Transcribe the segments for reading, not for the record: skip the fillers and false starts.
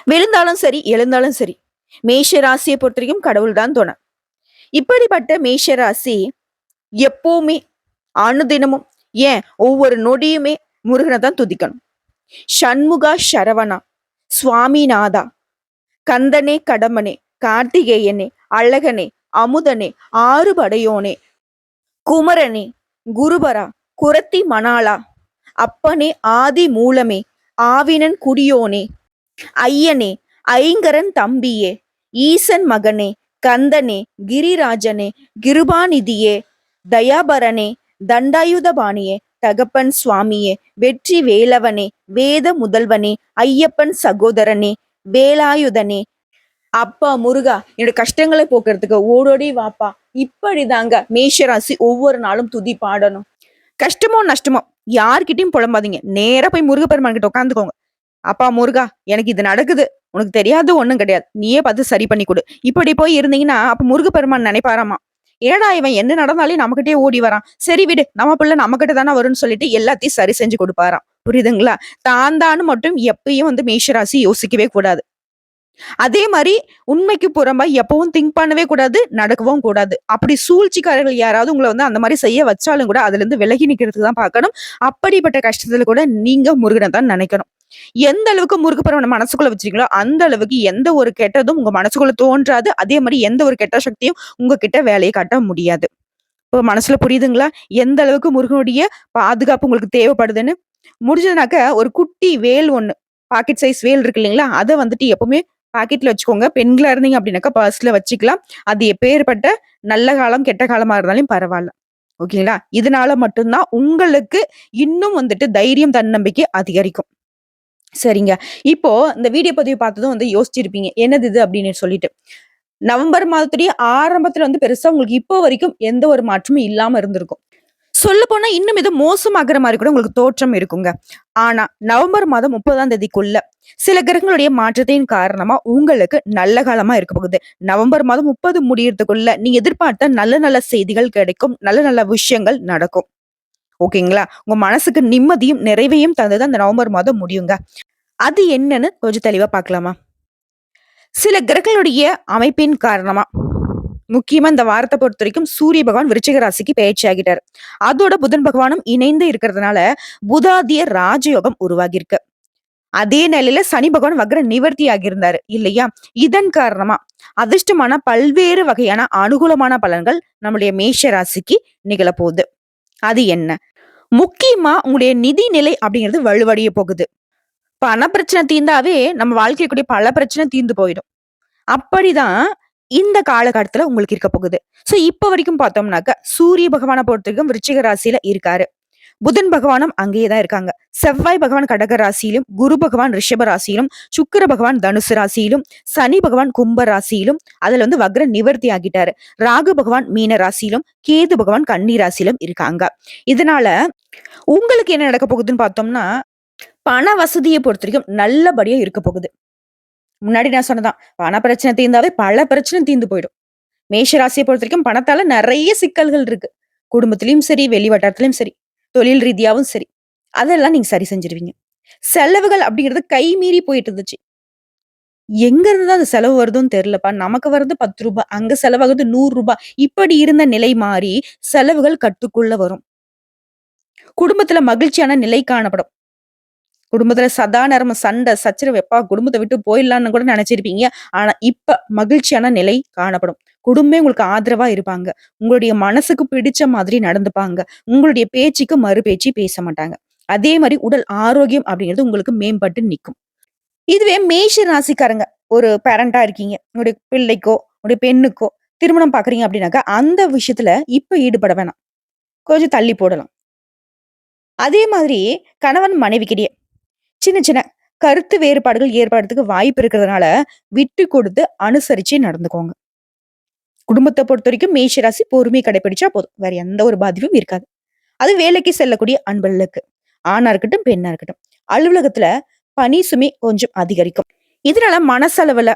விழுந்தாலும் சரி, எழுந்தாலும் சரி. மேஷ ராசியை பொறுத்தவரைக்கும் கடவுள் தான் துணை. இப்படிப்பட்ட மேஷ ராசி எப்பவுமே அனுதினமும் ஏன் ஒவ்வொரு நொடியுமே முருகனை தான் துதிக்கணும். சண்முகா சரவணா, சுவாமிநாதா, கந்தனே கடம்பனே, கார்த்திகேயனே, அழகனே, அமுதனே, ஆறுபடையோனே, குமரனே, குருபரா, குரத்தி மணாளா, அப்பனே ஆதி மூலமே, ஆவினன் குடியோனே, ஐயனே, ஐங்கரன் தம்பியே, ஈசன் மகனே, கந்தனே, கிரிராஜனே, கிருபாநிதியே, தயாபரனே, தண்டாயுதபாணியே, தகப்பன் சுவாமியே, வெற்றி வேலவனே, வேத முதல்வனே, ஐயப்பன் சகோதரனே, வேலாயுதனே, அப்பா முருகா என்னோட கஷ்டங்களை போக்குறதுக்கு ஓடோடி வாப்பா. இப்படிதாங்க மேஷராசி ஒவ்வொரு நாளும் துதி பாடணும். கஷ்டமோ நஷ்டமோ யார்கிட்டயும் புலம்பாதீங்க. நேரா போய் முருகப்பெருமான் கிட்ட உட்காந்துக்கோங்க. அப்பா முருகா எனக்கு இது நடக்குது, உனக்கு தெரியாது ஒண்ணும் கிடையாது, நீயே பார்த்து சரி பண்ணி கொடு. இப்படி போய் இருந்தீங்கன்னா அப்ப முருகப்பெருமான் நினைப்பாராமா, ஏடா இவன் என்ன நடந்தாலே நம்மகிட்டயே ஓடி வரான், சரி விடு நம்ம பிள்ளை நம்ம கிட்ட தானே வரும்னு சொல்லிட்டு எல்லாத்தையும் சரி செஞ்சு கொடுப்பாராம். புரியுதுங்களா? தான் மட்டும் எப்பயும் மேஷராசி யோசிக்கவே கூடாது. அதே மாதிரி உண்மைக்கு புறம்பா எப்பவும் திங்க் பண்ணவே கூடாது, நடக்கவும் கூடாது. அப்படி சூழ்ச்சிக்காரர்கள் யாராவது உங்களை அந்த மாதிரி செய்ய வச்சாலும் கூட அதுல இருந்து விலகி நிக்கிறதுக்கு தான் பார்க்கணும். அப்படிப்பட்ட கஷ்டத்துல கூட நீங்க முருகனை தான் நினைக்கணும். எந்த அளவுக்கு முருகப்பெருமானை மனசுக்குள்ள வச்சிருக்கீங்களோ அந்த அளவுக்கு எந்த ஒரு கெட்டதும் உங்க மனசுக்குள்ள தோன்றாது. அதே மாதிரி எந்த ஒரு கெட்ட சக்தியும் உங்ககிட்ட வேலையை காட்ட முடியாது. இப்போ மனசுல புரியுதுங்களா? எந்த அளவுக்கு முருகனுடைய பாதுகாப்பு உங்களுக்கு தேவைப்படுதுன்னு. முடிஞ்சதுனாக்க ஒரு குட்டி வேல் ஒண்ணு, பாக்கெட் சைஸ் வேல் இருக்கு இல்லைங்களா, அதை எப்பவுமே பாக்கெட்ல வச்சுக்கோங்க. பெண்களா இருந்தீங்க அப்படின்னாக்கா பர்ஸ்ல வச்சுக்கலாம். அது எப்பேற்பட்ட நல்ல காலம் கெட்ட காலமா இருந்தாலும் பரவாயில்ல. ஓகேங்களா? இதனால மட்டும்தான் உங்களுக்கு இன்னும் தைரியம் தன்னம்பிக்கை அதிகரிக்கும். சரிங்க. இப்போ இந்த வீடியோ பதிவு பார்த்ததும் யோசிச்சிருப்பீங்க. என்னது இது அப்படின்னு சொல்லிட்டு. நவம்பர் மாதத்துடைய ஆரம்பத்துல பெருசா உங்களுக்கு இப்போ வரைக்கும் எந்த ஒரு மாற்றமும் இல்லாம இருந்திருக்கும். சொல்லப்போனா இன்னும் இது மோசமாகிற மாதிரி கூட உங்களுக்கு தோற்றம் இருக்குங்க. ஆனா நவம்பர் மாதம் 30ஆம் தேதிக்குள்ள சில கிரகங்களுடைய மாற்றத்தின் காரணமா உங்களுக்கு நல்ல காலமா இருக்க போகுது. நவம்பர் மாதம் 30 முடியறதுக்குள்ள நீங்க எதிர்பார்த்த நல்ல நல்ல செய்திகள் கிடைக்கும். நல்ல நல்ல விஷயங்கள் நடக்கும். ஓகேங்களா? உங்க மனசுக்கு நிம்மதியும் நிறைவையும் தந்தது அந்த நவம்பர் மாதம் முடியுங்க. அது என்னன்னு கொஞ்சம் தெளிவா பார்க்கலாமா? சில கிரகங்களுடைய அமைப்பின் காரணமா முக்கியமா இந்த வாரத்தை பொறுத்த வரைக்கும் சூரிய பகவான் விருச்சிக ராசிக்கு பயிற்சி ஆகிட்டாரு. அதோட புதன் பகவானும் இணைந்து இருக்கிறதுனால புதாதிய ராஜயோகம் உருவாகி இருக்கு. அதே நிலையில சனி பகவான் வக்ர நிவர்த்தி ஆகியிருந்தாரு இல்லையா? இதன் காரணமா அதிர்ஷ்டமான பல்வேறு வகையான அனுகூலமான பலன்கள் நம்முடைய மேஷ ராசிக்கு நிகழப்போகுது. அது என்ன? முக்கியமா உங்களுடைய நிதி நிலை அப்படிங்கிறது வலுவடைய போகுது. பண பிரச்சனை தீர்ந்தாவே நம்ம வாழ்க்கைக்குரிய பல பிரச்சனை தீர்ந்து போயிடும். அப்படிதான் இந்த காலகட்டத்துல உங்களுக்கு இருக்க போகுது. சோ இப்ப வரைக்கும் பார்த்தோம்னாக்க சூரிய பகவானை பொறுத்த வரைக்கும் விருச்சிக ராசியில இருக்காரு. புதன் பகவானும் அங்கேயேதான் இருக்காங்க. செவ்வாய் பகவான் கடக ராசியிலும், குரு பகவான் ரிஷப ராசியிலும், சுக்கிர பகவான் தனுசு ராசியிலும், சனி பகவான் கும்ப ராசியிலும், அதுல வக்ர நிவர்த்தி ஆகிட்டாரு. ராகு பகவான் மீன ராசியிலும், கேது பகவான் கன்னி ராசியிலும் இருக்காங்க. இதனால உங்களுக்கு என்ன நடக்க போகுதுன்னு பார்த்தோம்னா, பண வசதியை பொறுத்த வரைக்கும் நல்லபடியா இருக்க போகுது. முன்னாடி நான் சொன்னதான், பண பிரச்சனை தீர்ந்தாவே பல பிரச்சனை தீர்ந்து போயிடும். மேஷ ராசியை பொறுத்த வரைக்கும் பணத்தால நிறைய சிக்கல்கள் இருக்கு. குடும்பத்திலயும் சரி, வெளி வட்டாரத்திலயும் சரி, தொழில் ரீதியாவும் சரி, அதெல்லாம் நீங்க சரி செஞ்சிருவீங்க. செலவுகள் அப்படிங்கிறது கை மீறி போயிட்டு இருந்துச்சு. எங்க இருந்துதான் அந்த செலவு வருதுன்னு தெரியலப்பா. நமக்கு வருது 10 ரூபாய், அங்க செலவாகுது 100 ரூபாய். இப்படி இருந்த நிலை மாறி செலவுகள் கட்டுக்குள்ள வரும். குடும்பத்துல மகிழ்ச்சியான நிலை காணப்படும். குடும்பத்துல சதா நேரமும் சண்டை சச்சரவு, எப்பா குடும்பத்தை விட்டு போயிடலான்னு கூட நினைச்சிருப்பீங்க. ஆனா இப்ப மகிழ்ச்சியான நிலை காணப்படும். குடும்பமே உங்களுக்கு ஆதரவா இருப்பாங்க. உங்களுடைய மனசுக்கு பிடிச்ச மாதிரி நடந்துப்பாங்க. உங்களுடைய பேச்சுக்கு மறு பேச்சு பேச மாட்டாங்க. அதே மாதிரி உடல் ஆரோக்கியம் அப்படிங்கிறது உங்களுக்கு மேம்பட்டு நிற்கும். இதுவே மேஷ ராசிக்காரங்க ஒரு பேரண்டா இருக்கீங்க. உங்களுடைய பிள்ளைக்கோ உங்களுடைய பெண்ணுக்கோ திருமணம் பாக்குறீங்க அப்படின்னாக்கா அந்த விஷயத்துல இப்ப ஈடுபட வேணாம். கொஞ்சம் தள்ளி போடலாம். அதே மாதிரி கணவன் மனைவிக்கிடையே சின்ன சின்ன கருத்து வேறுபாடுகள் ஏற்படுறதுக்கு வாய்ப்பு இருக்கிறதுனால விட்டு கொடுத்து அனுசரிச்சு நடந்துக்கோங்க. குடும்பத்தை பொறுத்த வரைக்கும் மேஷ ராசி பொறுமை கடைபிடிச்சா போதும். வேற எந்த ஒரு பாதிப்பும் இருக்காது. அது வேலைக்கு செல்லக்கூடிய அன்பர்களுக்கு, ஆணா இருக்கட்டும் பெண்ணா இருக்கட்டும், அலுவலகத்துல பணி சுமை கொஞ்சம் அதிகரிக்கும். இதனால மனசளவுல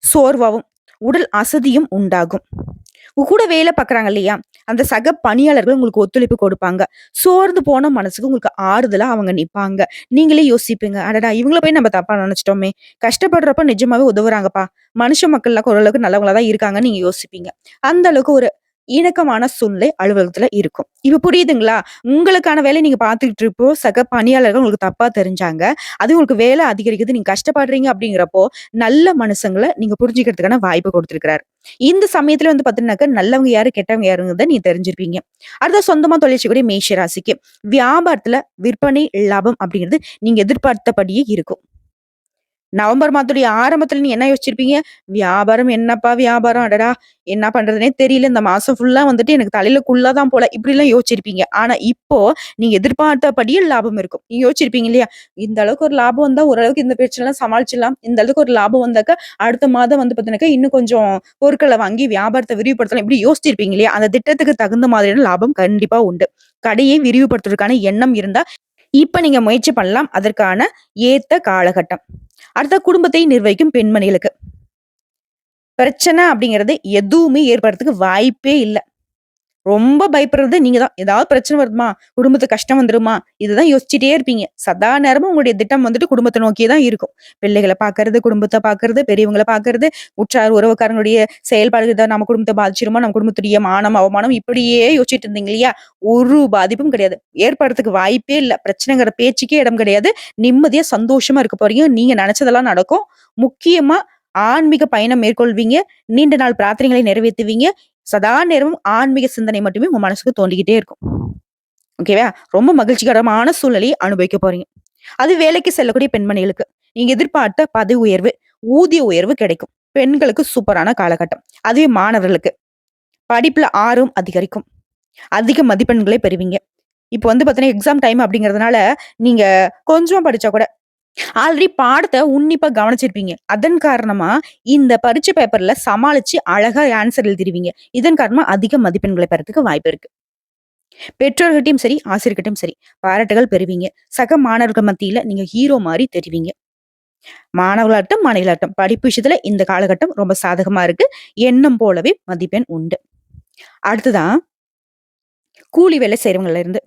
சோர்வாவும் உடல் அசதியும் உண்டாகும். உங்க கூட வேலை பார்க்குறாங்க இல்லையா? அந்த சக பணியாளர்கள் உங்களுக்கு ஒத்துழைப்பு கொடுப்பாங்க. சோர்ந்து போன மனசுக்கு உங்களுக்கு ஆறுதலா அவங்க நிப்பாங்க. நீங்களே யோசிப்பீங்க, "அடடா! இவங்கள போய் நம்ம தப்பா நெனச்சுட்டோமே! கஷ்டப்படுறப்ப நிஜமாவே உதவுறாங்கப்பா. மனுஷ மக்கள்லாம் ஓரளவுக்கு நல்லவங்களா தான் இருக்காங்கன்னு" நீங்க யோசிப்பீங்க. அந்த அளவுக்கு ஒரு இணக்கமான சூழ்நிலை அலுவலகத்துல இருக்கும். இப்ப புரியுதுங்களா? உங்களுக்கான வேலைய நீங்க பார்த்துக்கிட்டு இருப்போ, சக பணியாளர்கள் உங்களுக்கு தப்பா தெரிஞ்சாங்க. அது உங்களுக்கு வேலை அதிகரிக்குது, நீங்க கஷ்டப்படுறீங்க அப்படிங்கிறப்போ, நல்ல மனுசங்கள நீங்க புரிஞ்சுக்கிறதுக்கான வாய்ப்பு குடுத்திருக்கிறாரு. இந்த சமயத்துல வந்து பாத்தீங்கன்னாக்க, நல்லவங்க யாரு, கெட்டவங்க யாருங்கிறத நீங்க தெரிஞ்சிருப்பீங்க. அடுத்து சொந்தமா தொழில் செய்யக்கூடிய மேஷ ராசிக்கு, வியாபாரத்துல விற்பனை லாபம் அப்படிங்கிறது நீங்க எதிர்பார்த்தபடியே இருக்கும். நவம்பர் மாதத்துடைய ஆரம்பத்துல நீ என்ன யோசிச்சிருப்பீங்க? வியாபாரம் என்னப்பா வியாபாரம்? அடடா! என்ன பண்றதுன்னே தெரியல. இந்த மாசம் ஃபுல்லா வந்துட்டு எனக்கு தலையில குள்ள தான் போல. இப்படிலாம் யோசிச்சிருப்பீங்க. ஆனா இப்போ நீங்க எதிர்பார்த்தபடியே லாபம் இருக்கும். நீங்க யோசிச்சிருப்பீங்க இல்லையா? இந்த அளவுக்கு ஒரு லாபம் வந்தா ஓரளவுக்கு இந்த பிரச்சனைலாம் சமாளிச்சிடலாம். இந்த அளவுக்கு ஒரு லாபம் வந்தாக்கா, அடுத்த மாதம் வந்து பார்த்தீங்கன்னாக்கா, இன்னும் கொஞ்சம் பொருட்கள வாங்கி வியாபாரத்த விரிவுபடுத்தலாம். இப்படி யோசிச்சிருப்பீங்க இல்லையா? அந்த திட்டத்துக்கு தகுந்த மாதிரியான லாபம் கண்டிப்பா உண்டு. கடையை விரிவுபடுத்துவதற்கான எண்ணம் இருந்தா, இப்ப நீங்க முயற்சி பண்ணலாம். அதற்கான ஏத்த காலகட்டம். அடுத்த குடும்பத்தை நிர்வகிக்கும் பெண்மணிகளுக்கு. பிரச்சனை அப்படிங்கிறது எதுவுமே ஏற்படுறதுக்கு வாய்ப்பே இல்ல. ரொம்ப பயப்படுறது நீங்க தான். ஏதாவது பிரச்சனை வருமா? குடும்பத்துக்கு கஷ்டம் வந்துருமா? இதுதான் யோசிச்சுட்டே இருப்பீங்க. சதா நேரமும் உங்களுடைய திட்டம் வந்துட்டு குடும்பத்த நோக்கியே தான் இருக்கும். பிள்ளைகள பார்க்கறது, குடும்பத்த பார்க்கறது, பெரியவங்கள பார்க்கறது, உற்றார் உறவுக்காரங்களுடைய செயல்பாடுகள் ஏதாவது நம்ம குடும்பத்த பாதிச்சிருமா? நம்ம குடும்பத்துடைய மானம், அவமானம் இப்படியே யோசிச்சுட்டு இருந்தீங்க இல்லையா? ஒரு பாதிப்பும் கிடையாது. ஏற்படுறதுக்கு வாய்ப்பே இல்ல. பிரச்சனைங்கிற பேச்சுக்கே இடம் கிடையாது. நிம்மதியா, சந்தோஷமா இருக்க போறீங்க. நீங்க நெனச்சதெல்லாம் நடக்கும். முக்கியமா ஆன்மீக பயணம் மேற்கொள்வீங்க. நீண்ட நாள் பிரார்த்தனைகளை நிறைவேத்துவீங்க. சதா நேரமும் ஆன்மீக சிந்தனை மட்டுமே உங்க மனசுக்கு தோண்டிக்கிட்டே இருக்கும். ஓகேவா? ரொம்ப மகிழ்ச்சிகரமான சூழ்நிலையை அனுபவிக்க போறீங்க. அது வேலைக்கு செல்லக்கூடிய பெண்மணிகளுக்கு. நீங்க எதிர்பார்த்த பதவி உயர்வு, ஊதிய உயர்வு கிடைக்கும். பெண்களுக்கு சூப்பரான காலகட்டம். அதுவே மாணவர்களுக்கு படிப்புல ஆர்வம் அதிகரிக்கும். அதிக மதிப்பெண்களை பெறுவீங்க. இப்ப வந்து பார்த்தீங்கன்னா, எக்ஸாம் டைம் அப்படிங்கிறதுனால, நீங்க கொஞ்சம் படிச்சா கூட ஆல்ரெடி பாடத்த உன்னிப்பா கவனிச்சிருப்பீங்க. அதன் காரணமா, இந்த பரீட்சை பேப்பர்ல சமாளிச்சு அழகா ஆன்ஸர் எழுதிருவீங்க. இதன் காரணமா அதிக மதிப்பெண்களை பெறதுக்கு வாய்ப்பு இருக்கு. பெற்றோர்கிட்டயும் சரி, ஆசிரியர்கிட்டயும் சரி, பாராட்டுகள் பெறுவீங்க. சக மாணவர்கள் மத்தியில நீங்க ஹீரோ மாரி தெரிவீங்க. மாணவர்களாகட்டும், மாணவிகளாகட்டும் படிப்பு விஷயத்துல இந்த காலகட்டம் ரொம்ப சாதகமா இருக்கு. எண்ணம் போலவே மதிப்பெண் உண்டு. அடுத்ததா கூலி வேலை செய்றவங்கள்ல இருந்து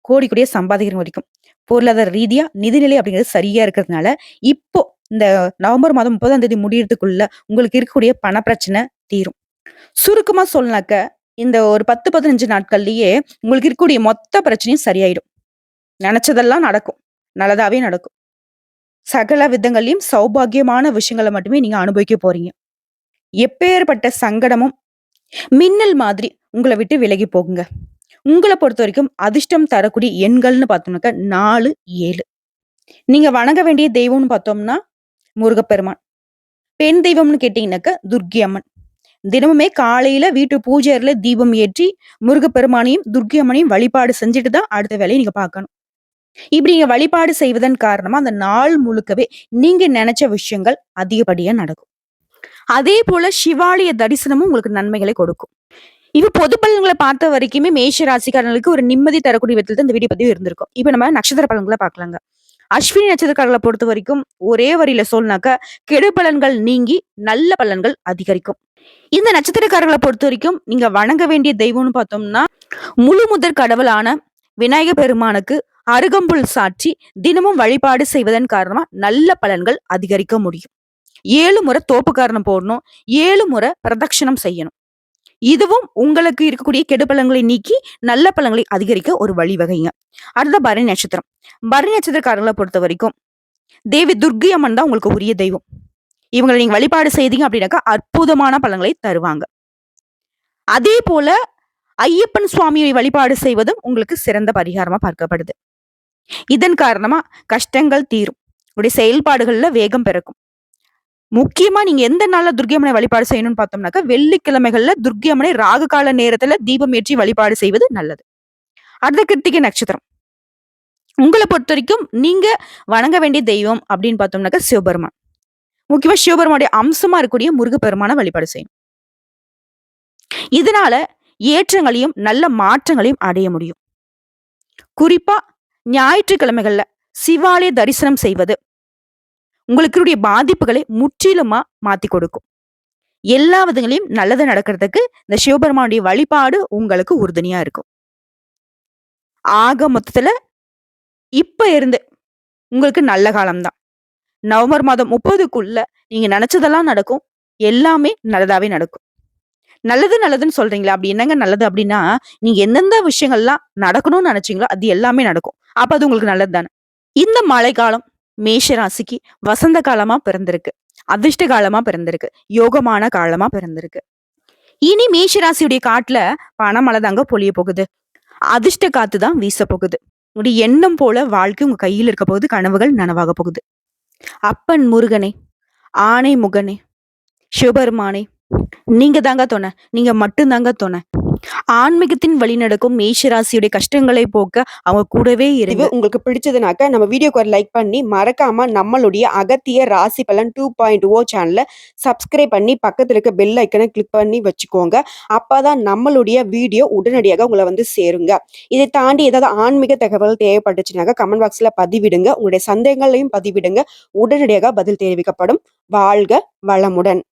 கோடி கோடியா சம்பாதிக்கிறவங்க வரைக்கும். பொருளாதார ரீதியா நிதிநிலை அப்படிங்கிறது சரியா இருக்கிறதுனால, இப்போ இந்த நவம்பர் மாதம் 30ஆம் தேதி முடியறதுக்குள்ள உங்களுக்கு இருக்கக்கூடிய பண பிரச்சனை தீரும். சுருக்கமா சொல்லனாக்க, இந்த ஒரு 10, 15 நாட்கள்லயே உங்களுக்கு இருக்கக்கூடிய மொத்த பிரச்சனையும் சரியாயிடும். நெனச்சதெல்லாம் நடக்கும். நல்லதாவே நடக்கும். சகல விதங்கள்லயும் சௌபாக்கியமான விஷயங்கள மட்டுமே நீங்க அனுபவிக்க போறீங்க. எப்பேர்ப்பட்ட சங்கடமும் மின்னல் மாதிரி உங்கள விட்டு விலகி போகுங்க. உங்கள பொறுத்தவரைக்கும் அதிர்ஷ்டம் தரக்கூடிய எண்கள்னு பார்த்தோம்னாக்கா 4, 7. நீங்க வணங்க வேண்டிய தெய்வம்னு பார்த்தோம்னா, முருகப்பெருமான். பெண் தெய்வம்னு கேட்டீங்கன்னாக்கா, துர்க்கை அம்மன். தினமுமே காலையில வீட்டு பூஜை அறையில தீபம் ஏற்றி, முருகப்பெருமானையும், துர்க்கை அம்மனையும் வழிபாடு செஞ்சுட்டு தான் அடுத்த வேலைய நீங்க பார்க்கணும். இப்படி நீங்க வழிபாடு செய்வதன் காரணமா, அந்த நாள் முழுக்கவே நீங்க நெனச்ச விஷயங்கள் அதிகப்படியா நடக்கும். அதே போல சிவாலய தரிசனமும் உங்களுக்கு நன்மைகளை கொடுக்கும். இப்ப பொது பலன்கள பார்த்த வரைக்குமே மேஷ ராசிக்காரங்களுக்கு ஒரு நிம்மதி தரக்கூடிய விதத்துல தான் இந்த வீடியோ பதிவு இருந்திருக்கும். இப்ப நம்ம நட்சத்திர பலன்கள பார்க்கலாங்க. அஸ்வினி நட்சத்திரக்காரர்கள பொறுத்தவரைக்கும் ஒரே வரியில சொல்லனாக்கா, கெடு பலன்கள் நீங்கி நல்ல பலன்கள் அதிகரிக்கும். இந்த நட்சத்திரக்காரர்கள பொறுத்தவரைக்கும் நீங்க வணங்க வேண்டிய தெய்வம்னு பார்த்தோம்னா, முழு முதற் கடவுளான விநாயக பெருமானுக்கு அருகம்புல் சாற்றி தினமும் வழிபாடு செய்வதன் காரணமா நல்ல பலன்கள் அதிகரிக்க முடியும். 7 முறை தோப்புக்கரணம் போடணும். 7 முறை பிரதட்சணம் செய்யணும். இதுவும் உங்களுக்கு இருக்கக்கூடிய கெடு பலன்களை நீக்கி நல்ல பலன்களை அதிகரிக்க ஒரு வழிவகைங்க. அடுத்த பரணி நட்சத்திரம். பரணி நட்சத்திரக்காரர்களை பொறுத்த வரைக்கும் தேவி துர்க்கை அம்மன் தான் உங்களுக்கு உரிய தெய்வம். இவங்களை நீங்க வழிபாடு செய்தீங்க அப்படின்னாக்கா அற்புதமான பலன்களை தருவாங்க. அதே போல ஐயப்பன் சுவாமியை வழிபாடு செய்வதும் உங்களுக்கு சிறந்த பரிகாரமா பார்க்கப்படுது. இதன் காரணமா கஷ்டங்கள் தீரும். உங்களுடைய செயல்பாடுகள்ல வேகம் பிறக்கும். முக்கியமா நீங்க எந்த நாள்ல துர்க்கை அம்மனை வழிபாடு செய்யணும்னு பார்த்தோம்னாக்கா, வெள்ளிக்கிழமைகள்ல துர்க்கை அம்மனை ராகு கால நேரத்துல தீபம் ஏற்றி வழிபாடு செய்வது நல்லது. அடுத்த கிருத்திகை நட்சத்திரம். உங்கள பொறுத்தவரைக்கும் நீங்க வணங்க வேண்டிய தெய்வம் அப்படின்னு பார்த்தோம்னாக்கா சிவபெருமான். முக்கியமா சிவபெருமானுடைய அம்சமா இருக்கக்கூடிய முருகப்பெருமான வழிபாடு செய்யணும். இதனால ஏற்றங்களையும் நல்ல மாற்றங்களையும் அடைய முடியும். குறிப்பா ஞாயிற்றுக்கிழமைகள்ல சிவாலய தரிசனம் செய்வது உங்களுக்கு பாதிப்புகளை முற்றிலுமா மாத்தி கொடுக்கும். எல்லா விதங்களையும் நல்லது நடக்கிறதுக்கு இந்த சிவபெருமானுடைய வழிபாடு உங்களுக்கு உறுதுணையா இருக்கும். ஆக மொத்தத்துல இப்ப இருந்து உங்களுக்கு நல்ல காலம்தான். நவம்பர் மாதம் 30க்குள்ள நீங்க நினைச்சதெல்லாம் நடக்கும். எல்லாமே நல்லதாவே நடக்கும். நல்லது நல்லதுன்னு சொல்றீங்களா? அப்படி என்னங்க நல்லது அப்படின்னா, நீங்க எந்தெந்த விஷயங்கள்லாம் நடக்கணும்னு நினைச்சீங்களோ, அது எல்லாமே நடக்கும். அப்ப அது உங்களுக்கு நல்லது தானே. இந்த மழைக்காலம் மேஷ ராசிக்கு வசந்த காலமா பிறந்திருக்கு. அதிர்ஷ்ட காலமா பிறந்திருக்கு. யோகமான காலமா பிறந்திருக்கு. இனி மேஷ ராசியுடைய காட்டுல பணமழை தாங்க பொழிய போகுது. அதிர்ஷ்ட காத்து தான் வீச போகுது. உங்களுடைய எண்ணம் போல வாழ்க்கை உங்க கையில் இருக்க போகுது. கனவுகள் நனவாக போகுது. அப்பன் முருகனே, ஆனை முகனே, சிவபெருமானே, நீங்க தாங்க துணை. நீங்க மட்டும் தாங்க துணை. ஆன்மீகத்தின் வழி நடக்கும் மேஷ ராசியுடைய கஷ்டங்களை போக்க அவங்க கூடவே இருங்க. உங்களுக்கு பிடிச்சதுனாக்க நம்ம வீடியோக்கு ஒரு லைக் பண்ணி மறக்காம நம்மளுடைய அகத்திய ராசி பலன் 2.0 சேனலை சப்ஸ்கிரைப் பண்ணி பக்கத்துல இருக்க பெல் ஐக்கனை கிளிக் பண்ணி வச்சுக்கோங்க. அப்பதான் நம்மளுடைய வீடியோ உடனடியாக உங்களை வந்து சேருங்க. இதை தாண்டி ஏதாவது ஆன்மீக தகவல் தேவைப்பட்டுச்சுனாக்க கமெண்ட் பாக்ஸ்ல பதிவிடுங்க. உங்களுடைய சந்தேகங்களையும் பதிவிடுங்க. உடனடியாக பதில் தெரிவிக்கப்படும். வாழ்க வளமுடன்.